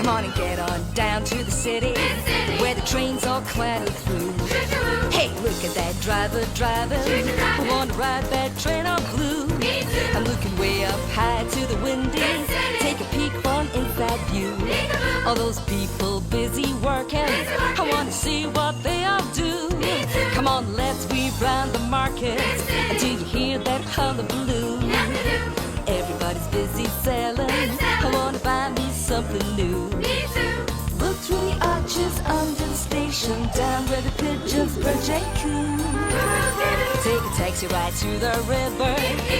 Come on and get on down to the city, where the trains all clatter through. Hey, look at that driver driving. I want to ride that train all blue. I'm looking way up high to the windy. Take a peek for an inside view. All those people busy working. I want to see what they all do. Come on, let's weave round the market until you hear that hullabaloo. Everybody's busy selling. I want to buy me something new. Look through the arches under the station, down where the pigeons perch and coo. Take a taxi ride to the river.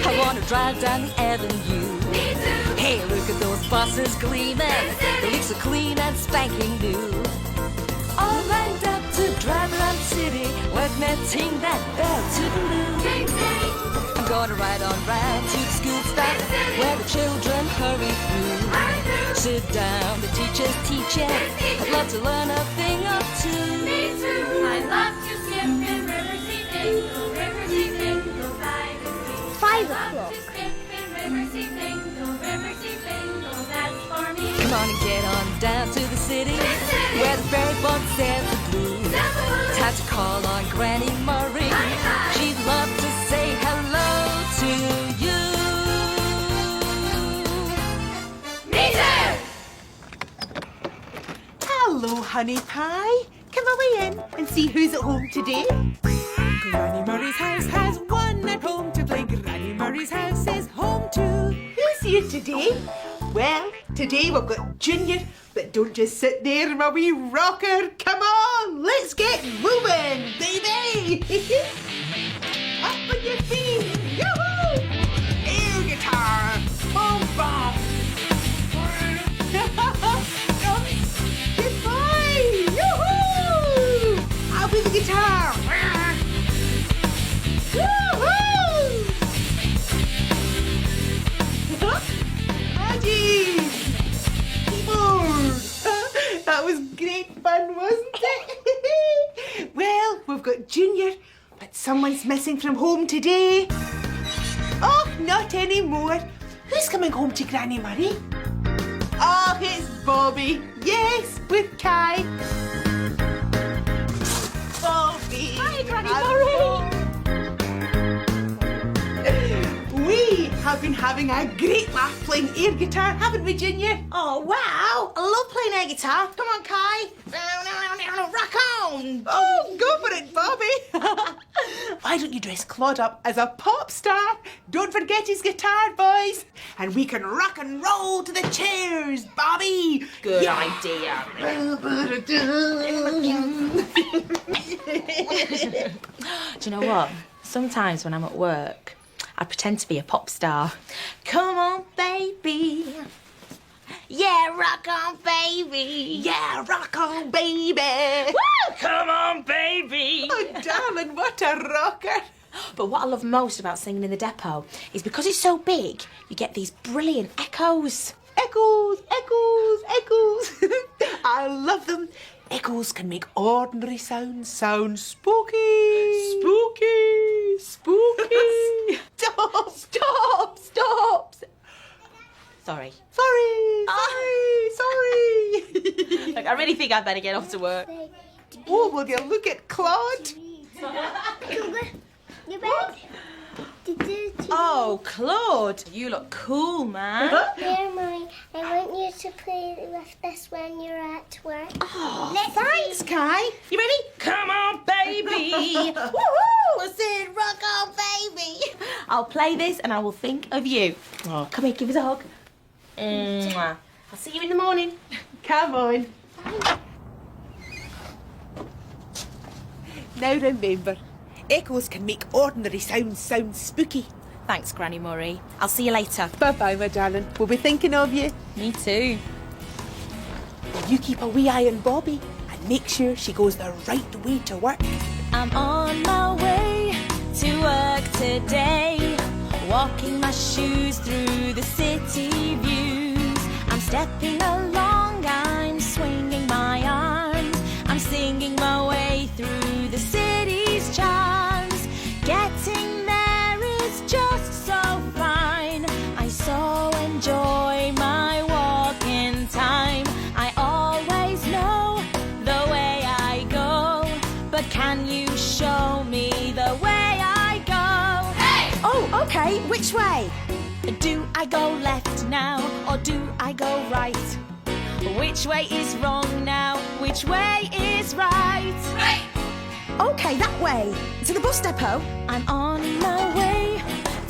I want to drive down the avenue. Hey, look at those buses gleaming. They look so clean and spanking new. All lined up to drive around the city, work me ting that bell to the loo. I'm gonna ride on round to the school stop, where the children hurry through. Sit down, the teacher's teaching. I'd love to learn a thing or two. Me too. I love to skip in Riversea Dingle, Riversea Dingle by the sea. 5 I love o'clock. to skip in Riversea Dingle, Riversea Dingle, that's for me. Come on and get on down to the city, where the ferry boat sails the blue. Time to call on Granny Murray. She'd love to say hello to you. Me too. Hello, honey pie. Come away in and see who's at home today. Granny Murray's house has one at home to play. Granny Murray's house is home too. Who's here today? Well, today we've got Junior, but don't just sit there, my wee rocker. Come on, let's get moving, baby. Up on your feet. Yoo-hoo! Air guitar. Boom, boom. Goodbye. Yoo-hoo! I'll be the guitar. Woo-hoo! Magic! Keyboard! That was great fun, wasn't it? Well, we've got Junior, but someone's missing from home today. Oh, not anymore. Who's coming home to Granny Murray? Oh, it's Bobby. Yes, with Kai. Bobby. Hi, Granny and Murray. We have been having a great laugh playing air guitar, haven't we, Junior? Oh, wow. I love playing air guitar. Come on, Kai. Rock on. Oh, go for it, Bobby. Why don't you dress Claude up as a pop star? Don't forget his guitar, boys. And we can rock and roll to the chairs, Bobby. Good idea. Do you know what? Sometimes when I'm at work, I pretend to be a pop star. Come on, baby. Yeah, rock on, baby. Yeah, rock on, baby. Woo! Come on, baby. Oh, darling, what a rocker. But what I love most about singing in the depot is because it's so big, you get these brilliant echoes. Echoes, echoes, echoes. I love them. Echoes can make ordinary sounds sound spooky. Spooky, spooky. Stop, stop, stop. Sorry. Sorry, sorry. Look, I really think I'd better get off to work. Oh, will you look at Claude? Oh, Claude, you look cool, man. Here, Mummy, I want you to play with this when you're at work. Oh, thanks, Kai. You ready? Come on, baby. Woohoo! I said, rock on, baby. I'll play this and I will think of you. Oh, come here, give us a hug. Mwah. I'll see you in the morning. Come on. Now remember, echoes can make ordinary sounds sound spooky. Thanks, Granny Murray. I'll see you later. Bye-bye, my darling. We'll be thinking of you. Me too. You keep a wee eye on Bobby and make sure she goes the right way to work. I'm on my way to work today, walking my shoes through the city views. I'm stepping along, I'm swinging my arms, I'm singing my way through the city's charms. Getting there is just so fine, I so enjoy my walk in time. I I go left now, or do I go right? Which way is wrong now? Which way is right? Right. Okay, that way. To the bus depot. I'm on my way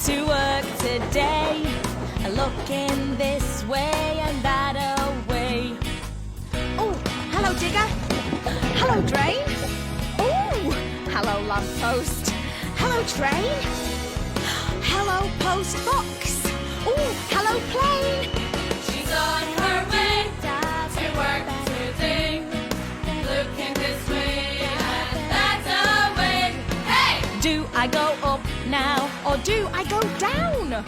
to work today. Looking this way and that away. Oh, hello, digger. Hello, drain. Oh, hello, lamppost. Hello, train. Hello, post box. Oh, hello, plane. She's on her way to work today. Looking this way and that away. Hey! Do I go up now or do I go down?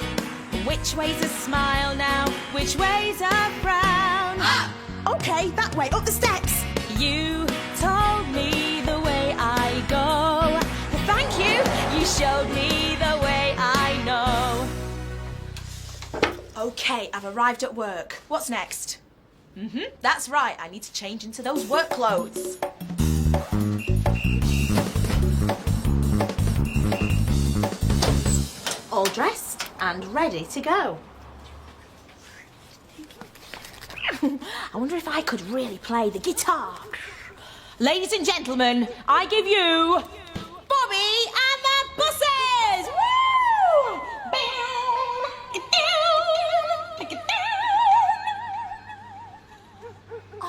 Which way's a smile now? Which way's a frown? Up! Okay, that way, up the steps. You told me the way I go. Thank you, you showed me the way I know. Okay, I've arrived at work. What's next? That's right, I need to change into those work clothes. All dressed and ready to go. I wonder if I could really play the guitar. Ladies and gentlemen, I give you Bobby and the Buses! Woo!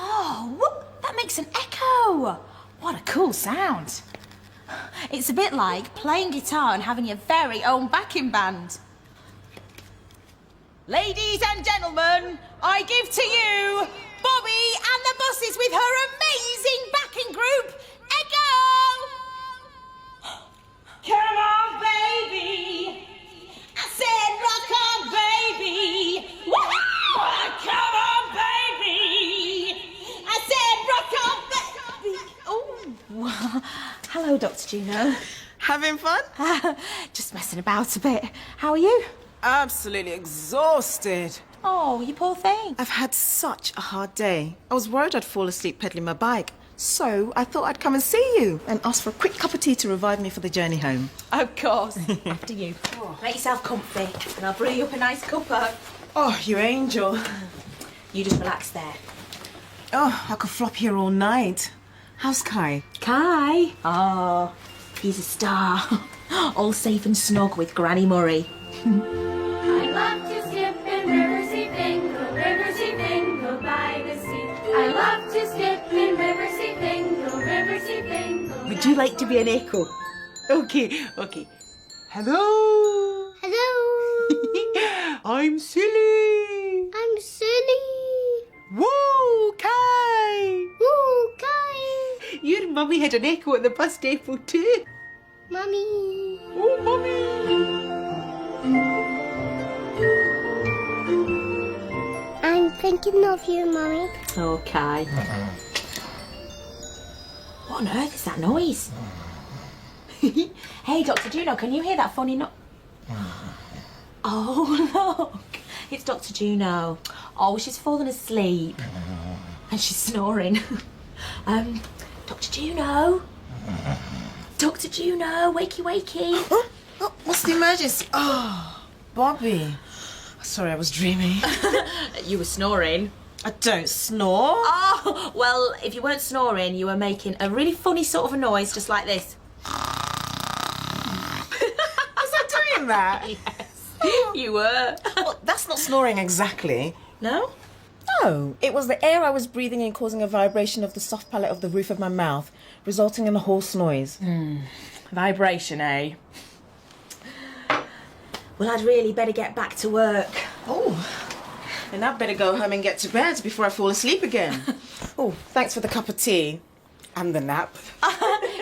Oh, that makes an echo. What a cool sound. It's a bit like playing guitar and having your very own backing band. Ladies and gentlemen, I give to you Bobby and the Buses with her amazing backing group, Echo! Come on, baby! I said rock on, baby! Woo-hoo! Come on, baby! I said rock on, baby! Oh, hello, Dr. Juno. Having fun? Just messing about a bit. How are you? Absolutely exhausted. Oh, you poor thing. I've had such a hard day. I was worried I'd fall asleep pedaling my bike. So I thought I'd come and see you and ask for a quick cup of tea to revive me for the journey home. Of course. After you. Make yourself comfy and I'll brew you up a nice cuppa. Oh, you angel. You just relax there. Oh, I could flop here all night. How's Kai? Kai? Oh, he's a star. All safe and snug with Granny Murray. I love to skip in Riversea Fingal, Riversea Fingal by the sea. I love to skip in Riversea Fingal, Riversea Fingal. Would you like to be an echo? Okay. Hello. Hello. I'm silly. I'm silly. Whoa, Kai. Ooh, Kai. Your mummy had an echo at the bus depot too. Mummy. Oh, mummy. I'm thinking of you, Mummy. Okay. What on earth is that noise? Hey, Dr. Juno, can you hear that funny Oh, look. It's Dr. Juno. Oh, she's fallen asleep. And she's snoring. Dr. Juno? Dr. Juno, wakey, wakey. Oh, what's the emergency? Oh, Bobby. Sorry, I was dreaming. You were snoring. I don't snore. Oh, well, if you weren't snoring, you were making a really funny sort of a noise, just like this. Was I doing that? Yes, you were. Well, that's not snoring exactly. No? No, it was the air I was breathing in causing a vibration of the soft palate of the roof of my mouth, resulting in a hoarse noise. Vibration, eh? Well, I'd really better get back to work. Oh, then I'd better go home and get to bed before I fall asleep again. Oh, thanks for the cup of tea. And the nap.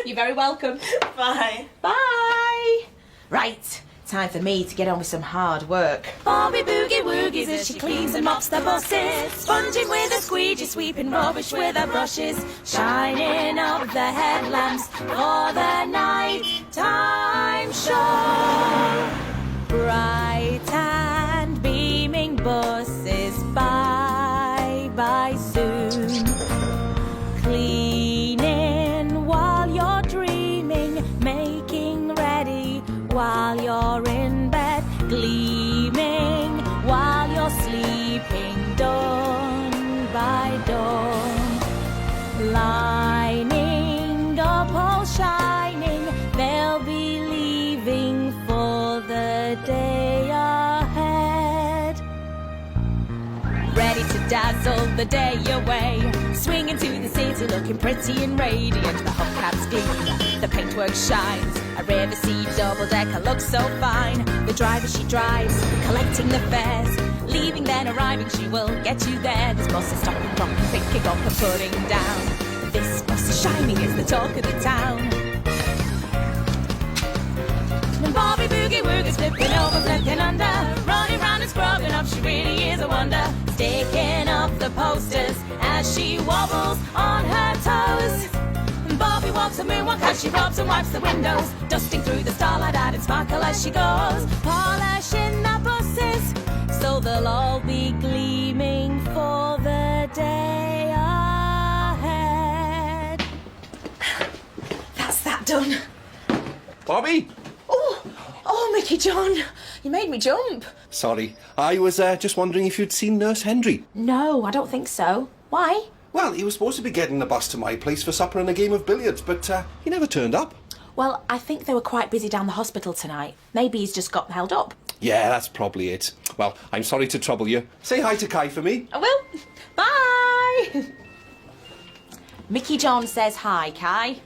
You're very welcome. Bye. Bye. Right, time for me to get on with some hard work. Bobby boogie woogies as she cleans and mops the buses, sponging with a squeegee, sweeping rubbish with her brushes, shining up the headlamps for the night time show. Bright and beaming buses, bye soon. Cleaning while you're dreaming, making ready while you're in bed, gleaming while dazzle the day away. Swinging to the city, looking pretty and radiant. The hubcaps gleam, the paintwork shines. A river sea double-decker looks so fine. The driver she drives, collecting the fares. Leaving then arriving, she will get you there. This bus is stopping, dropping, picking up and putting down. This bus is shining, it's the talk of the town. And Bobby Boogie Woogie's flipping over, flipping under. Running round and scrubbing up, she really is a wonder. Sticking up the posters as she wobbles on her toes. And Bobby walks a moonwalk as she rubs and wipes the windows. Dusting through the starlight added sparkle as she goes. Polishing the buses so they'll all be gleaming for the day ahead. That's that done. Bobby? Oh, Mickey John, you made me jump. Sorry, I was just wondering if you'd seen Nurse Henry. No, I don't think so. Why? Well, he was supposed to be getting the bus to my place for supper and a game of billiards, but he never turned up. Well, I think they were quite busy down the hospital tonight. Maybe he's just got held up. Yeah, that's probably it. Well, I'm sorry to trouble you. Say hi to Kai for me. I will. Bye. Mickey John says hi, Kai.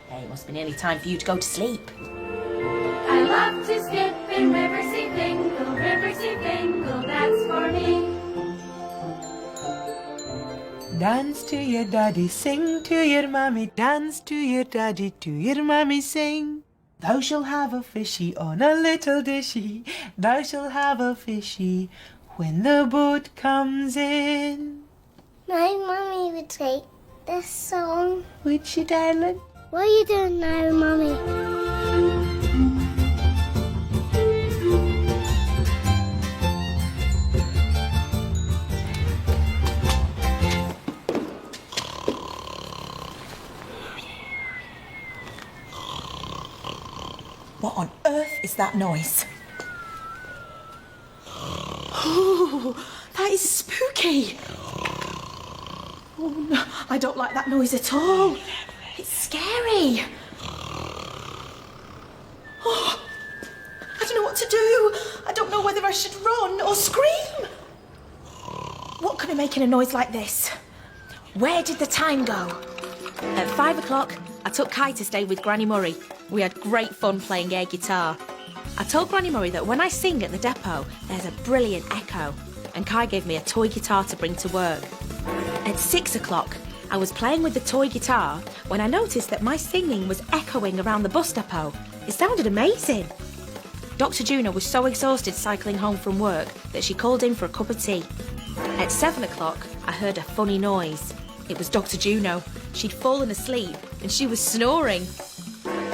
Hey, it must be nearly time for you to go to sleep. I love to skip in Riversea Fingal, that's for me. Dance to your daddy, sing to your mommy, dance to your daddy, to your mommy sing. Thou shalt have a fishy on a little dishy, thou shalt have a fishy when the boat comes in. My mummy would take this song. Would she, darling? What are you doing now, mummy? What on earth is that noise? Oh, that is spooky. Oh, no, I don't like that noise at all. It's scary. Oh, I don't know what to do. I don't know whether I should run or scream. What could be making a noise like this? Where did the time go? At 5 o'clock, I took Kai to stay with Granny Murray. We had great fun playing air guitar. I told Granny Murray that when I sing at the depot, there's a brilliant echo, and Kai gave me a toy guitar to bring to work. At 6 o'clock, I was playing with the toy guitar when I noticed that my singing was echoing around the bus depot. It sounded amazing. Dr. Juno was so exhausted cycling home from work that she called in for a cup of tea. At 7 o'clock, I heard a funny noise. It was Dr. Juno. She'd fallen asleep and she was snoring.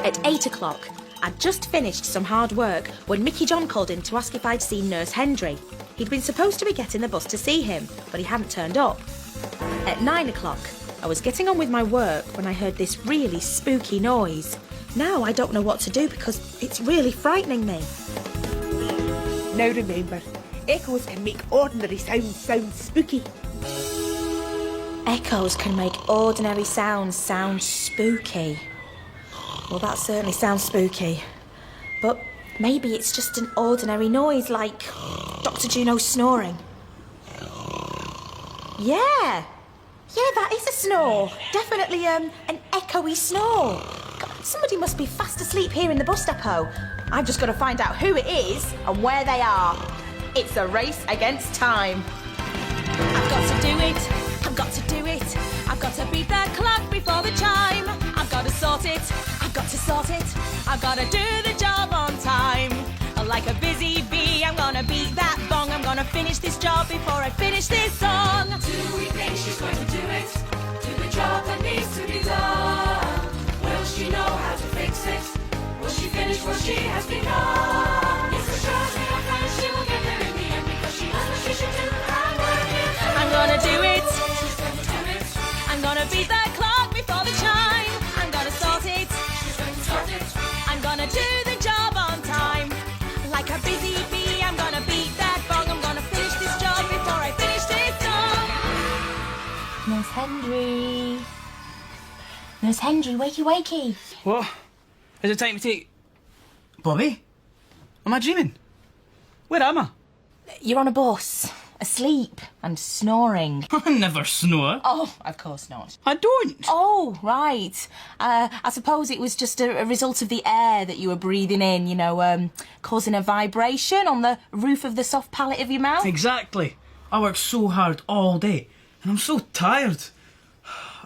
At 8 o'clock, I'd just finished some hard work when Mickey John called in to ask if I'd seen Nurse Henry. He'd been supposed to be getting the bus to see him, but he hadn't turned up. At 9 o'clock, I was getting on with my work when I heard this really spooky noise. Now I don't know what to do because it's really frightening me. Now remember, echoes can make ordinary sounds sound spooky. Echoes can make ordinary sounds sound spooky. Well, that certainly sounds spooky. But maybe it's just an ordinary noise like Dr. Juno's snoring. Yeah, that is a snore. Definitely an echoey snore. God, somebody must be fast asleep here in the bus depot. I've just got to find out who it is and where they are. It's a race against time. I've got to do it. I've got to do it. I've got to beat the clock before the chime. I've got to sort it. I've got to sort it. I've got to do the job on time. Like a busy bee, I'm gonna beat that bong. I'm gonna finish this job before I finish this song. Do we think she's going to do it? Do the job that needs to be done? Will she know how to fix it? Will she finish what she has begun? Yes, for sure, we are friends. She will get there in the end because she knows what she should do. I'm gonna do it. She's going to do it. I'm gonna beat the clock before the chime. I'm gonna sort it. She's going to sort it. I'm gonna do the job on time. Like a busy bee, I'm gonna beat that bong. I'm gonna finish this job before I finish this song. Nurse Henry. Nurse Henry, wakey wakey. What? Is it time to take... Bobby? Am I dreaming? Where am I? You're on a bus. asleep and snoring. I never snore. Oh, of course not. I don't. Oh, right. I suppose it was just a result of the air that you were breathing in, causing a vibration on the roof of the soft palate of your mouth. Exactly. I worked so hard all day, and I'm so tired.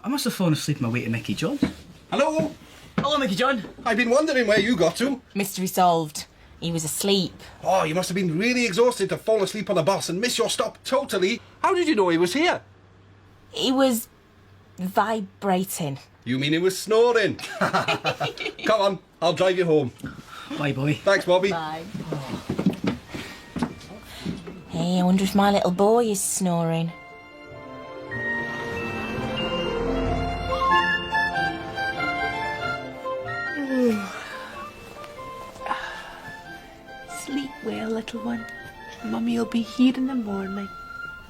I must have fallen asleep on my way to Mickey John's. Hello? Hello, Mickey John. I've been wondering where you got to. Mystery solved. He was asleep. Oh, you must have been really exhausted to fall asleep on the bus and miss your stop totally. How did you know he was here? He was vibrating. You mean he was snoring? Come on, I'll drive you home. Bye, Bobby. Thanks, Bobby. Bye. Hey, I wonder if my little boy is snoring. Sleep well, little one. Mummy will be here in the morning.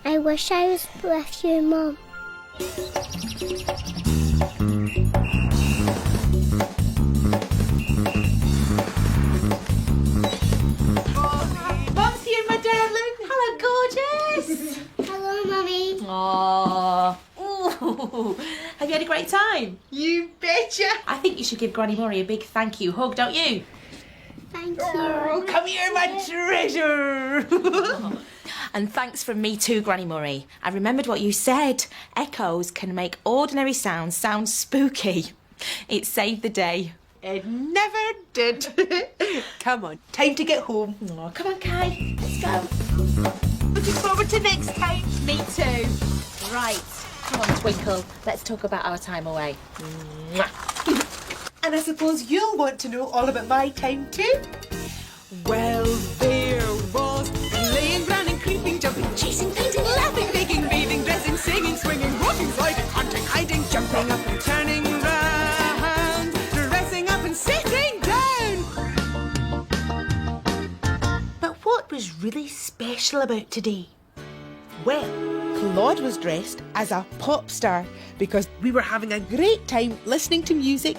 I wish I was with you, Mum. Mum's here, my darling. Hello, gorgeous. Hello, Mummy. Aww. Ooh. Have you had a great time? You betcha. I think you should give Granny Murray a big thank you hug, don't you? Thank you. Oh, come here, my treasure. And thanks from me too, Granny Murray. I remembered what you said. Echoes can make ordinary sounds sound spooky. It saved the day. It never did. Come on, time to get home. Oh, come on, Kai. Let's go. Looking forward to next time. Me too. Right. Come on, Twinkle. Let's talk about our time away. And I suppose you'll want to know all about my time too. Well, there was playing, running, creeping, jumping, chasing, painting, laughing, baking, bathing, dressing, singing, swinging, walking, sliding, hunting, hiding, jumping up and turning round, dressing up and sitting down. But what was really special about today? Well, Claude was dressed as a pop star because we were having a great time listening to music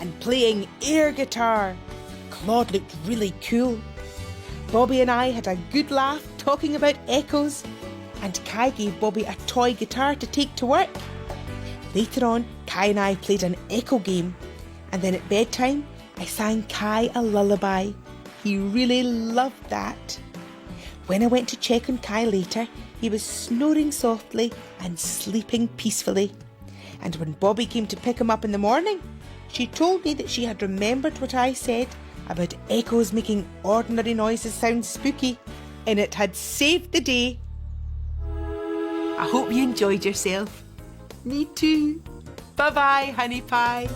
and playing air guitar. Claude looked really cool. Bobby and I had a good laugh talking about echoes, and Kai gave Bobby a toy guitar to take to work. Later on, Kai and I played an echo game, and then at bedtime, I sang Kai a lullaby. He really loved that. When I went to check on Kai later, he was snoring softly and sleeping peacefully. And when Bobby came to pick him up in the morning, she told me that she had remembered what I said about echoes making ordinary noises sound spooky, and it had saved the day. I hope you enjoyed yourself. Me too. Bye-bye, honey pie.